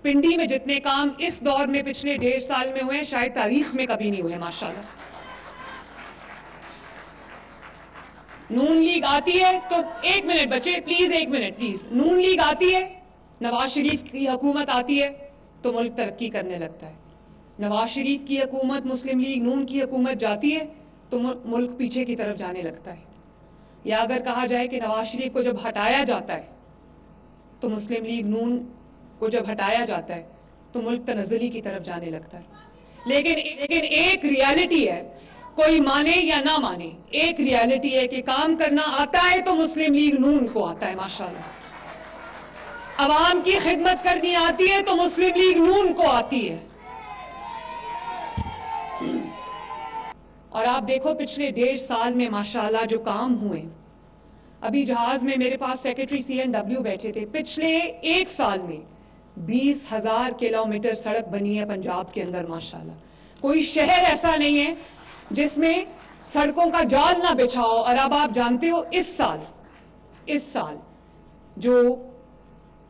پنڈی میں جتنے کام اس دور میں پچھلے 1.5 سال میں ہوئے ہیں شاید تاریخ میں کبھی نہیں ہوئے ماشاءاللہ. نون لیگ آتی ہے تو 1 منٹ بچے پلیز 1 منٹ پلیز. نون لیگ آتی ہے, نواز شریف کی حکومت آتی ہے تو ملک ترقی کرنے لگتا ہے. نواز شریف کی حکومت, مسلم لیگ نون کی حکومت جاتی ہے تو ملک پیچھے کی طرف جانے لگتا ہے. یا اگر کہا جائے کہ نواز شریف کو جب ہٹایا جاتا ہے تو مسلم لیگ نون کو جب ہٹایا جاتا ہے تو ملک تنزلی کی طرف جانے لگتا ہے. لیکن ایک ریالٹی ہے, کوئی مانے یا نہ مانے, ایک ریالٹی ہے کہ کام کرنا آتا ہے تو مسلم لیگ نون کو آتا ہے ماشاءاللہ. عوام کی خدمت کرنی آتی ہے تو مسلم لیگ نون کو آتی ہے. اور آپ دیکھو پچھلے 1.5 سال میں ماشاءاللہ جو کام ہوئے, ابھی جہاز میں میرے پاس سیکرٹری CNW بیٹھے تھے, پچھلے 1 سال میں 20,000 کلومیٹر سڑک بنی ہے پنجاب کے اندر ماشاءاللہ. کوئی شہر ایسا نہیں ہے جس میں سڑکوں کا جال نہ بچھا ہو. اور اب آپ جانتے ہو اس سال جو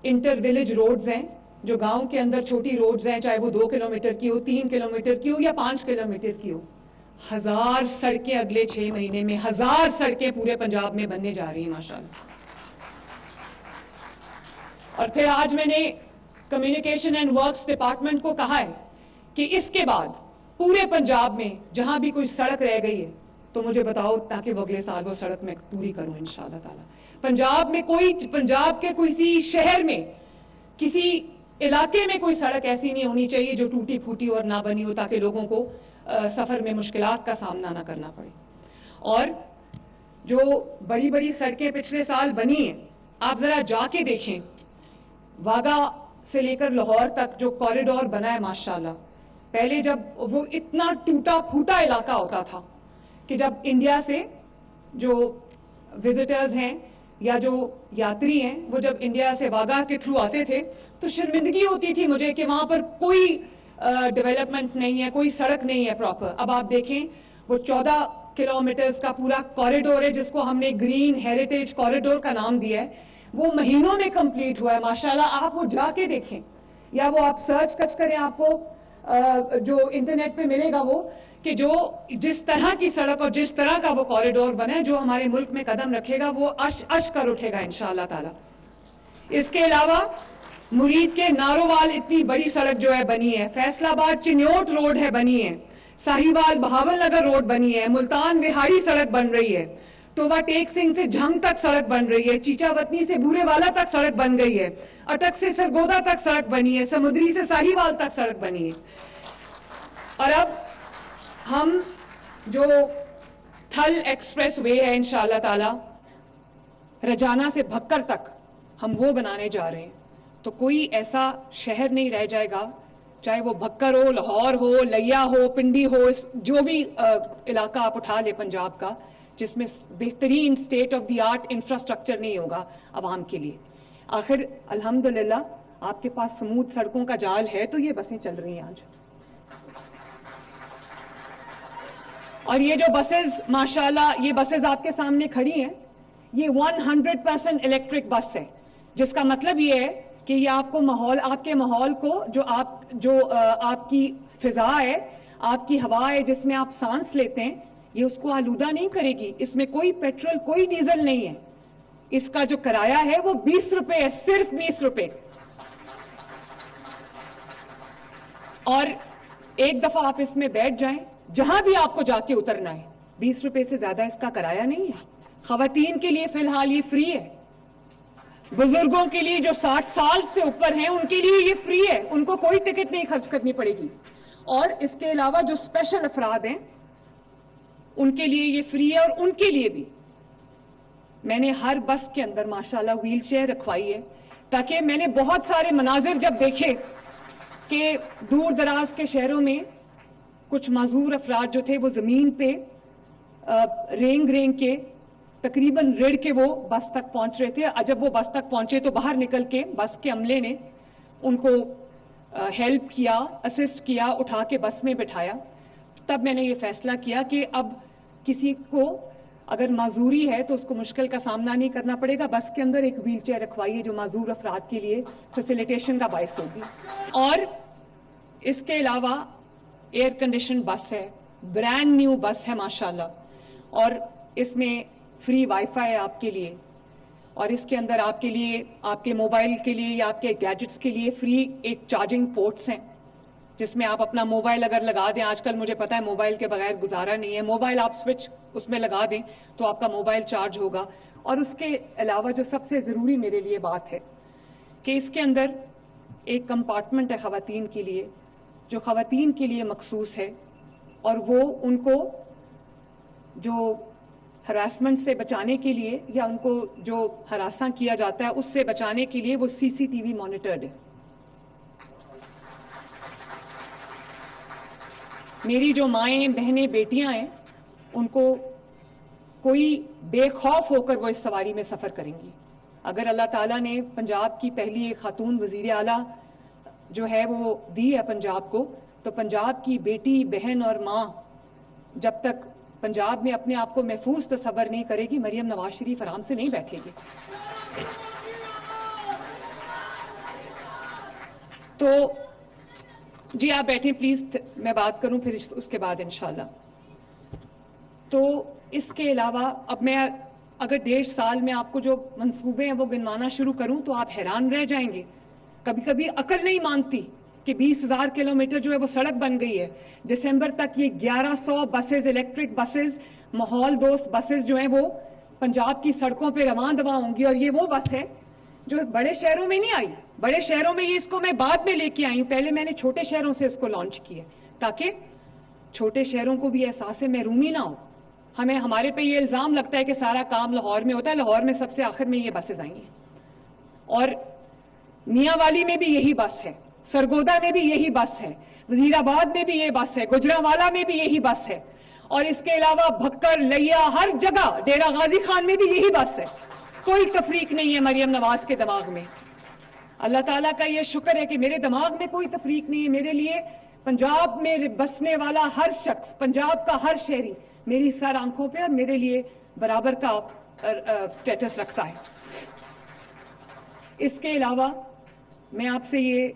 انٹر ویلیج روڈز ہیں, جو گاؤں کے اندر چھوٹی روڈز ہیں, چاہے وہ 2 کلومیٹر کی ہو, 3 کلومیٹر کی ہو یا 5 کلومیٹر کی ہو, 1000 سڑکیں اگلے 6 مہینے میں 1000 سڑکیں پورے پنجاب میں بننے جا رہی ہیں ماشاءاللہ. اور پھر آج میں نے کمیونیکیشن اینڈ ورکس ڈپارٹمنٹ کو کہا ہے کہ اس کے بعد پورے پنجاب میں جہاں بھی کوئی سڑک رہ گئی ہے تو مجھے بتاؤ تاکہ وہ اگلے سال وہ سڑک میں پوری کروں انشاءاللہ تعالی. پنجاب کے کسی شہر میں, کسی علاقے میں کوئی سڑک ایسی نہیں ہونی چاہیے جو ٹوٹی پھوٹی اور نہ بنی ہو, تاکہ لوگوں کو سفر میں مشکلات کا سامنا نہ کرنا پڑے. اور جو بڑی بڑی سڑکیں پچھلے سال بنی ہیں, آپ ذرا جا کے دیکھیں, واگا سے لے کر لاہور تک جو کوریڈور بنا ہے ماشاءاللہ. پہلے جب وہ اتنا ٹوٹا پھوٹا علاقہ ہوتا تھا کہ جب انڈیا سے جو وزٹرز ہیں یا جو یاتری ہیں وہ جب انڈیا سے واگا کے تھرو آتے تھے تو شرمندگی ہوتی تھی مجھے کہ وہاں پر کوئی ڈیولپمنٹ نہیں ہے, کوئی سڑک نہیں ہے پراپر. اب آپ دیکھیں وہ 14 کلومیٹرز کا پورا کوریڈور ہے جس کو ہم نے گرین ہیریٹیج کوریڈور کا نام دیا ہے, وہ مہینوں میں کمپلیٹ ہوا ہے ماشاءاللہ. آپ وہ جا کے دیکھیں یا وہ آپ سرچ کریں, آپ کو جو انٹرنیٹ پہ ملے گا وہ کہ جو جس طرح کی سڑک اور جس طرح کا وہ کوریڈور بنا ہے جو ہمارے ملک میں قدم رکھے گا وہ اش کر اٹھے گا انشاءاللہ تعالی. اس کے علاوہ مرید کے نارووال اتنی بڑی سڑک جو ہے بنی ہے, فیصل آباد چنیوٹ روڈ ہے بنی ہے, ساہیوال بہاول نگر روڈ بنی ہے, ملتان وہاڑی سڑک بن رہی ہے, توبہ ٹیک سنگھ سے جھنگ تک سڑک بن رہی ہے, چیچا وطنی سے بورے والا تک سڑک بن گئی ہے, اٹک سے سرگودا تک سڑک بنی ہے, سمندری سے ساہیوال تک سڑک بنی ہے. اور اب ہم جو تھل ایکسپریس وے ہے انشاءاللہ تعالی رجانہ سے بھکر تک ہم وہ بنانے جا رہے ہیں. تو کوئی ایسا شہر نہیں رہ جائے گا, چاہے وہ بھکر ہو, لاہور ہو, لیا ہو, پنڈی ہو, جو بھی علاقہ آپ اٹھا لے پنجاب کا, جس میں بہترین state of the art infrastructure نہیں ہوگا عوام کے لیے. آخر الحمدللہ آپ کے پاس سمود سڑکوں کا جال ہے تو یہ بسیں چل رہی ہیں آج. اور یہ جو بسز ماشاءاللہ یہ بسز آپ کے سامنے کھڑی ہیں, یہ 100% الیکٹرک بس ہے, جس کا مطلب یہ ہے کہ یہ آپ کو آپ کے ماحول کو جو آپ کی فضا ہے, آپ کی ہوا ہے جس میں آپ سانس لیتے ہیں, یہ اس کو آلودہ نہیں کرے گی. اس میں کوئی پیٹرول کوئی ڈیزل نہیں ہے. اس کا جو کرایہ ہے وہ 20 روپے ہے, صرف 20 روپے. اور ایک دفعہ آپ اس میں بیٹھ جائیں, جہاں بھی آپ کو جا کے اترنا ہے, 20 روپے سے زیادہ اس کا کرایہ نہیں ہے. خواتین کے لیے فی الحال یہ فری ہے, بزرگوں کے لیے جو 60 سال سے اوپر ہیں ان کے لیے یہ فری ہے, ان کو کوئی ٹکٹ نہیں خرچ کرنی پڑے گی. اور اس کے علاوہ جو اسپیشل افراد ہیں ان کے لیے یہ فری ہے. اور ان کے لیے بھی میں نے ہر بس کے اندر ماشاءاللہ ویل چیئر رکھوائی ہے, تاکہ میں نے بہت سارے مناظر جب دیکھے کہ دور دراز کے شہروں میں کچھ معذور افراد جو تھے وہ زمین پہ رینگ کے تقریباً ریڑھ کے وہ بس تک پہنچ رہے تھے. جب وہ بس تک پہنچے تو باہر نکل کے بس کے عملے نے ان کو ہیلپ کیا, اسسٹ کیا, اٹھا کے بس میں بٹھایا. تب میں نے یہ فیصلہ کیا کہ اب کسی کو اگر معذوری ہے تو اس کو مشکل کا سامنا نہیں کرنا پڑے گا. بس کے اندر ایک ویل چیئر رکھوائیے جو معذور افراد کے لیے فیسیلیٹیشن کا باعث ہوگی. اور اس کے علاوہ ایئر کنڈیشن بس ہے, برانڈ نیو بس ہے ماشاءاللہ, اور اس میں فری وائی فائی ہے آپ کے لیے, اور اس کے اندر آپ کے لیے, آپ کے موبائل کے لیے یا آپ کے گیجٹس کے لیے فری ایک چارجنگ پورٹس ہیں جس میں آپ اپنا موبائل اگر لگا دیں, آج کل مجھے پتا ہے موبائل کے بغیر گزارا نہیں ہے, موبائل آپ سوئچ اس میں لگا دیں تو آپ کا موبائل چارج ہوگا. اور اس کے علاوہ جو سب سے ضروری میرے لیے بات ہے کہ اس کے اندر ایک کمپارٹمنٹ ہے خواتین کے لیے جو خواتین کے لیے مخصوص ہے, اور وہ ان کو جو ہراسمنٹ سے بچانے کے لیے یا ان کو جو ہراساں کیا جاتا ہے اس سے بچانے کے لیے وہ CCTV مانیٹرڈ ہے. میری جو مائیں بہنیں بیٹیاں ہیں ان کو کوئی بے خوف ہو کر وہ اس سواری میں سفر کریں گی. اگر اللہ تعالیٰ نے پنجاب کی پہلی ایک خاتون وزیر اعلیٰ جو ہے وہ دی ہے پنجاب کو, تو پنجاب کی بیٹی بہن اور ماں جب تک پنجاب میں اپنے آپ کو محفوظ تصور نہیں کرے گی, مریم نواز شریف آرام سے نہیں بیٹھے گی. تو جی آپ بیٹھیں پلیز, میں بات کروں پھر اس کے بعد انشاءاللہ. تو اس کے علاوہ اب میں اگر 1.5 سال میں آپ کو جو منصوبے ہیں وہ گنوانا شروع کروں تو آپ حیران رہ جائیں گے. کبھی کبھی عقل نہیں مانتی کہ 20,000 کلومیٹر جو ہے وہ سڑک بن گئی ہے. دسمبر تک یہ 1100 بسز, الیکٹرک بسز, ماحول دوست بسز جو ہیں وہ پنجاب کی سڑکوں پہ رواں دواں ہوں گی. اور یہ وہ بس ہے جو بڑے شہروں میں نہیں آئی. بڑے شہروں میں یہ اس کو میں بعد میں لے کے آئی ہوں, پہلے میں نے چھوٹے شہروں سے اس کو لانچ کیا تاکہ چھوٹے شہروں کو بھی احساس محرومی نہ ہو. ہمیں ہمارے پہ یہ الزام لگتا ہے کہ سارا کام لاہور میں ہوتا ہے, لاہور میں سب سے آخر میں یہ بسیں آئی ہیں, اور میاں والی میں بھی یہی بس ہے, سرگودا میں بھی یہی بس ہے, وزیر آباد میں بھی یہ بس ہے, گجرانوالہ میں بھی یہی بس ہے, اور اس کے علاوہ بھکر, لیا, ہر جگہ, ڈیرہ غازی خان میں بھی یہی بس ہے. کوئی تفریق نہیں ہے مریم نواز کے دماغ میں. اللہ تعالیٰ کا یہ شکر ہے کہ میرے دماغ میں کوئی تفریق نہیں ہے. میرے لیے پنجاب میں بسنے والا ہر شخص, پنجاب کا ہر شہری میری سر آنکھوں پہ اور میرے لیے برابر کا سٹیٹس رکھتا ہے. اس کے علاوہ میں آپ سے یہ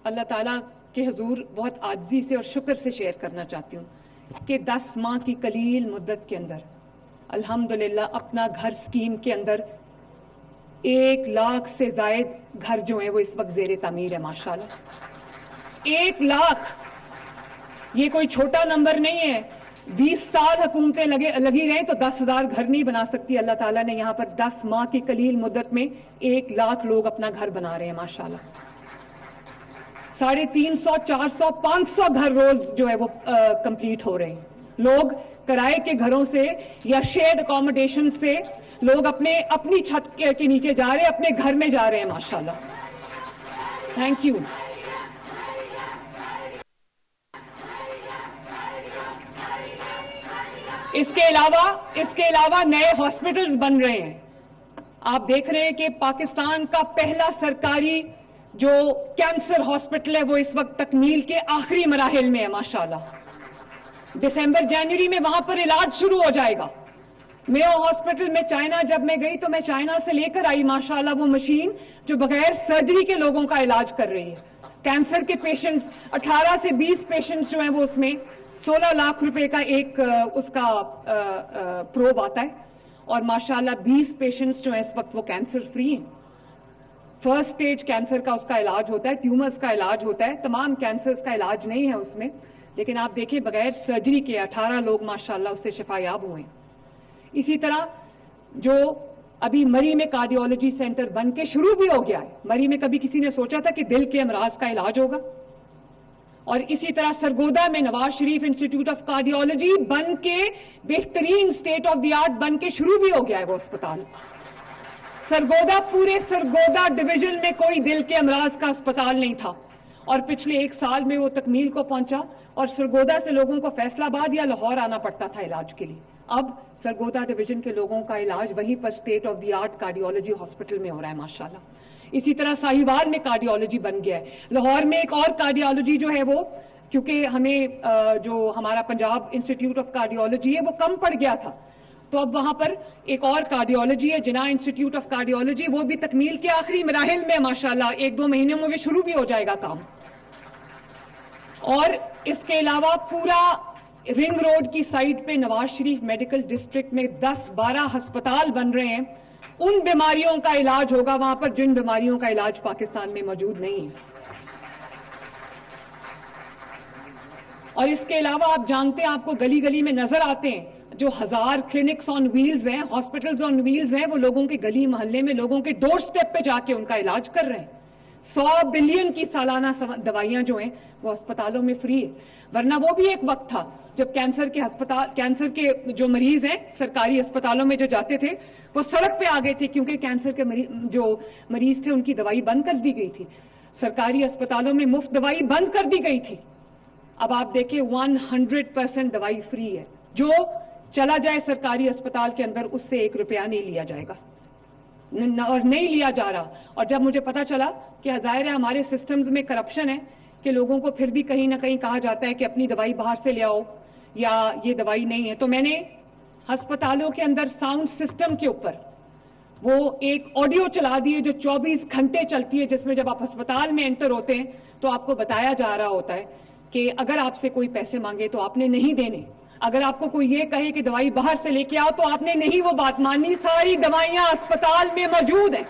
اللہ تعالیٰ کے حضور بہت عاجزی سے اور شکر سے شیئر کرنا چاہتی ہوں کہ 10 ماہ کی قلیل مدت کے اندر الحمدللہ اپنا گھر اسکیم کے اندر 1 لاکھ سے زائد گھر جو ہیں وہ اس وقت زیر تعمیر ہے ماشاءاللہ. 1 لاکھ یہ کوئی چھوٹا نمبر نہیں ہے. 20 سال حکومتیں لگی رہیں تو 10,000 گھر نہیں بنا سکتی. اللہ تعالیٰ نے یہاں پر 10 ماہ کی قلیل مدت میں 1 لاکھ لوگ اپنا گھر بنا رہے ہیں ماشاءاللہ. 350, 400, 500 گھر روز جو ہے وہ کمپلیٹ ہو رہے ہیں. لوگ کرائے کے گھروں سے یا شیئرڈ اکوموڈیشن سے لوگ اپنی چھت کے نیچے جا رہے ہیں, اپنے گھر میں جا رہے ہیں ماشاءاللہ. Thank you. اس کے علاوہ نئے ہاسپٹلز بن رہے ہیں. آپ دیکھ رہے ہیں کہ پاکستان کا پہلا سرکاری جو کینسر ہاسپٹل ہے وہ اس وقت تکمیل کے آخری مراحل میں ہے ماشاءاللہ. دسمبر جنوری میں وہاں پر علاج شروع ہو جائے گا. میو ہاسپٹل میں چائنا جب میں گئی تو میں چائنا سے لے کر آئی ماشاءاللہ وہ مشین جو بغیر سرجری کے لوگوں کا علاج کر رہی ہے. کینسر کے پیشنٹس 18 سے 20 پیشنٹس جو ہیں وہ اس میں 16 لاکھ روپے کا ایک اس کا پروب آتا ہے, اور ماشاءاللہ 20 پیشنٹس جو ہیں اس وقت وہ کینسر فری ہیں. فرسٹ سٹیج کینسر کا اس کا علاج ہوتا ہے, ٹیومرز کا علاج ہوتا ہے, تمام کینسرز کا علاج نہیں ہے اس میں, لیکن آپ دیکھیں بغیر سرجری کے 18 لوگ ماشاءاللہ اس سے شفا یاب ہوئے ہیں. اسی طرح جو ابھی مری میں کارڈیولوجی سینٹر بن کے شروع بھی ہو گیا ہے. مری میں کبھی کسی نے سوچا تھا کہ دل کے امراض کا علاج ہوگا. اور اسی طرح سرگودا میں Nawaz Sharif institute of cardiology بن کے بہترین سٹیٹ آف دی آرٹ بن کے شروع بھی ہو گیا ہے وہ اسپتال. سرگودا, پورے سرگودا ڈویژن میں کوئی دل کے امراض کا اسپتال نہیں تھا, اور پچھلے 1 سال میں وہ تکمیل کو پہنچا, اور سرگودا سے لوگوں کو فیصل آباد یا لاہور آنا پڑتا تھا علاج کے لیے. اب سرگودا ڈویژن کے لوگوں کا علاج وہیں پر state of the art cardiology hospital میں ہو رہا ہے ماشاءاللہ. اسی طرح ساہیوال میں کارڈیولوجی بن گیا ہے. لاہور میں ایک اور کارڈیولوجی جو ہے وہ, کیونکہ ہمیں جو ہمارا پنجاب انسٹیٹیوٹ آف کارڈیولوجی ہے وہ کم پڑ گیا تھا, تو اب وہاں پر ایک اور کارڈیولوجی ہے، جناح انسٹیٹیوٹ آف کارڈیولوجی، وہ بھی تکمیل کے آخری مراحل میں ماشاءاللہ 1-2 مہینوں میں بھی شروع بھی ہو جائے گا کام. اور اس کے علاوہ پورا رنگ روڈ کی سائٹ پہ نواز شریف میڈیکل ڈسٹرکٹ میں 10-12 ہسپتال بن رہے ہیں. ان بیماریوں کا علاج ہوگا وہاں پر جن بیماریوں کا علاج پاکستان میں موجود نہیں ہے. اور اس کے علاوہ آپ جانتے ہیں، آپ کو گلی گلی میں نظر آتے ہیں جو 1000 کلینکس آن ویلز ہیں، ہاسپٹلز آن ویلز ہیں، وہ لوگوں کے گلی محلے میں لوگوں کے ڈور سٹیپ پہ جا کے ان کا علاج کر رہے ہیں. 100 بلین کی سالانہ دوائیاں جو ہیں وہ ہسپتالوں میں فری ہے. ورنہ وہ بھی ایک وقت تھا جب کینسر کے جو مریض ہیں سرکاری ہسپتالوں میں جو جاتے تھے وہ سڑک پہ آ گئے تھے، کیونکہ کینسر کے جو مریض تھے ان کی دوائی بند کر دی گئی تھی. سرکاری ہسپتالوں میں مفت دوائی بند کر دی گئی تھی. اب آپ دیکھیں 100% دوائی فری ہے. جو چلا جائے سرکاری ہسپتال کے اندر اس سے 1 روپیہ نہیں لیا جائے گا اور نہیں لیا جا رہا. اور جب مجھے پتا چلا کہ ظاہر ہے ہمارے سسٹمز میں کرپشن ہے کہ لوگوں کو پھر بھی کہیں نہ کہیں کہا جاتا ہے کہ اپنی دوائی باہر سے لے آؤ یا یہ دوائی نہیں ہے، تو میں نے ہسپتالوں کے اندر ساؤنڈ سسٹم کے اوپر وہ ایک آڈیو چلا دی ہے جو 24 گھنٹے چلتی ہے، جس میں جب آپ ہسپتال میں انٹر ہوتے ہیں تو آپ کو بتایا جا رہا ہوتا ہے کہ اگر آپ سے کوئی پیسے مانگے تو آپ نے نہیں دینے. اگر آپ کو کوئی یہ کہے کہ دوائی باہر سے لے کے آؤ تو آپ نے نہیں وہ بات ماننی. ساری دوائیاں اسپتال میں موجود ہیں.